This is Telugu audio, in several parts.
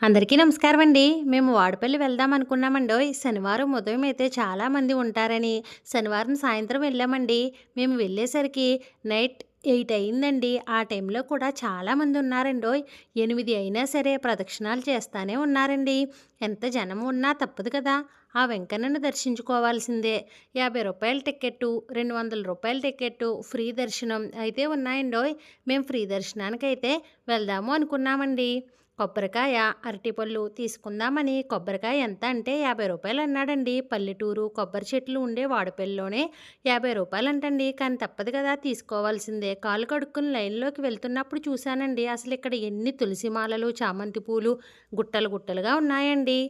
అందరికీ నమస్కారం అండి. మేము వాడపల్లి వెళ్దాం అనుకున్నామండోయ్. శనివారం ఉదయం అయితే చాలామంది ఉంటారని శనివారం సాయంత్రం వెళ్ళామండి. మేము వెళ్ళేసరికి నైట్ 8 అయిందండి. ఆ టైంలో కూడా చాలామంది ఉన్నారండోయ్. 8 అయినా సరే ప్రదక్షిణాలు చేస్తానే ఉన్నారండి. ఎంత జనం ఉన్నా తప్పదు కదా! ఆ వెంకన్నను దర్శించుకోవాల్సిందే. రూ. 50 టికెట్టు, రూ. 200 టికెట్టు, ఫ్రీ దర్శనం అయితే ఉన్నాయండోయ్. మేము ఫ్రీ దర్శనానికైతే వెళ్దాము అనుకున్నామండి. కొబ్బరికాయ, అరటిపళ్ళు తీసుకుందామని కొబ్బరికాయ ఎంత అంటే రూ. 50 అన్నాడండి. పల్లెటూరు, కొబ్బరి చెట్లు ఉండే వాడపల్లిలోనే రూ. 50 అంటండి. కానీ తప్పదు కదా తీసుకోవాల్సిందే. కాళ్ళు కడుక్కుని లైన్‌లోకి వెళ్తున్నప్పుడు చూశానండి. అసలు ఇక్కడ ఎన్ని తులసి మాలలు, చామంతి పూలు గుట్టలు గుట్టలుగా ఉన్నాయండి.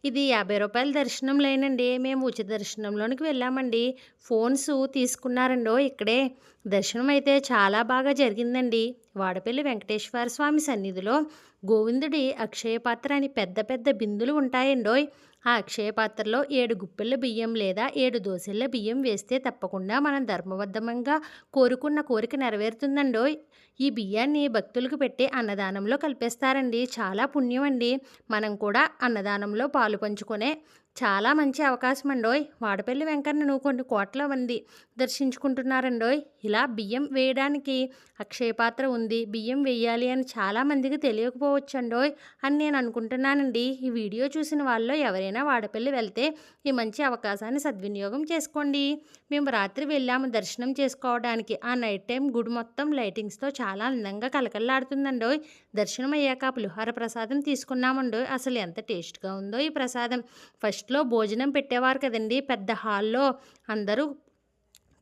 ఇది రూ. 50 దర్శనం లేనండి. మేము ఉచిత దర్శనంలోనికి వెళ్ళామండి. ఫోన్స్ తీసుకున్నారండోయ్ ఇక్కడే. దర్శనం అయితే చాలా బాగా జరిగిందండి. వాడపల్లి వెంకటేశ్వర స్వామి సన్నిధిలో గోవిందుడి అక్షయ పాత్ర అని పెద్ద పెద్ద బిందులు ఉంటాయండోయ్. ఆ అక్షయ పాత్రలో 7 గుప్పెళ్ళ బియ్యం లేదా 7 దోసెళ్ళ బియ్యం వేస్తే తప్పకుండా మనం ధర్మబద్ధంగా కోరుకున్న కోరిక నెరవేరుతుందండోయ్. ఈ బియ్యాన్ని భక్తులకు పెట్టి అన్నదానంలో కలిపేస్తారండి. చాలా పుణ్యం అండి. మనం కూడా అన్నదానంలో పాలు పంచుకునే చాలా మంచి అవకాశం అండోయ్. వాడపల్లి వెంకన్నను కొన్ని కోట్ల మంది దర్శించుకుంటున్నారండోయ్. ఇలా బియ్యం వేయడానికి అక్షయ పాత్ర ఉంది, బియ్యం వేయాలి అని చాలామందికి తెలియకపోవచ్చండోయ్ అని నేను అనుకుంటున్నానండి. ఈ వీడియో చూసిన వాళ్ళలో ఎవరైనా వాడపల్లి వెళ్తే ఈ మంచి అవకాశాన్ని సద్వినియోగం చేసుకోండి. మేము రాత్రి వెళ్ళాము దర్శనం చేసుకోవడానికి. ఆ నైట్ టైం గుడి మొత్తం లైటింగ్స్తో చాలా అందంగా కలకల్లాడుతుందండోయ్. దర్శనం అయ్యాక పులిహోర ప్రసాదం తీసుకున్నామండోయ్. అసలు ఎంత టేస్ట్గా ఉందో ఈ ప్రసాదం. ఫస్ట్లో భోజనం పెట్టేవారు కదండి పెద్ద హాల్లో, అందరూ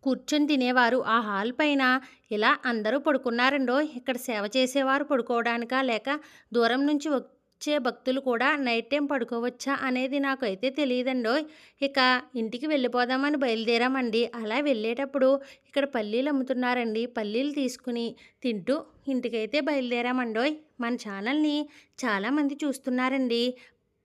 కూర్చొని తినేవారు. ఆ హాల్ పైన ఇలా అందరూ పడుకున్నారండోయ్. ఇక్కడ సేవ చేసేవారు పడుకోవడానికా లేక దూరం నుంచి వచ్చే భక్తులు కూడా నైట్ టైం పడుకోవచ్చా అనేది నాకు అయితే తెలియదండోయ్. ఇక ఇంటికి వెళ్ళిపోదామని బయలుదేరామండి. అలా వెళ్ళేటప్పుడు ఇక్కడ పల్లీలు అమ్ముతున్నారండి. పల్లీలు తీసుకుని తింటూ ఇంటికైతే బయలుదేరామండోయ్. మన ఛానల్ని చాలామంది చూస్తున్నారండి.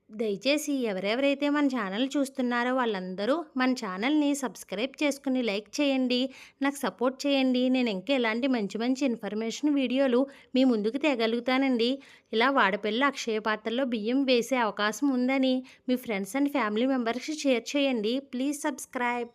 దయచేసి ఎవరెవరైతే మన ఛానల్ చూస్తున్నారో వాళ్ళందరూ మన ఛానల్ని సబ్స్క్రైబ్ చేసుకుని లైక్ చేయండి. నాకు సపోర్ట్ చేయండి. నేను ఇంకా ఎలాంటి మంచి మంచి ఇన్ఫర్మేషన్ వీడియోలు మీ ముందుకు తేగలుగుతానండి. ఇలా వాడపల్లి అక్షయ పాత్రలో బియ్యం వేసే అవకాశం ఉందని మీ ఫ్రెండ్స్ అండ్ ఫ్యామిలీ మెంబర్స్కి షేర్ చేయండి. Please subscribe.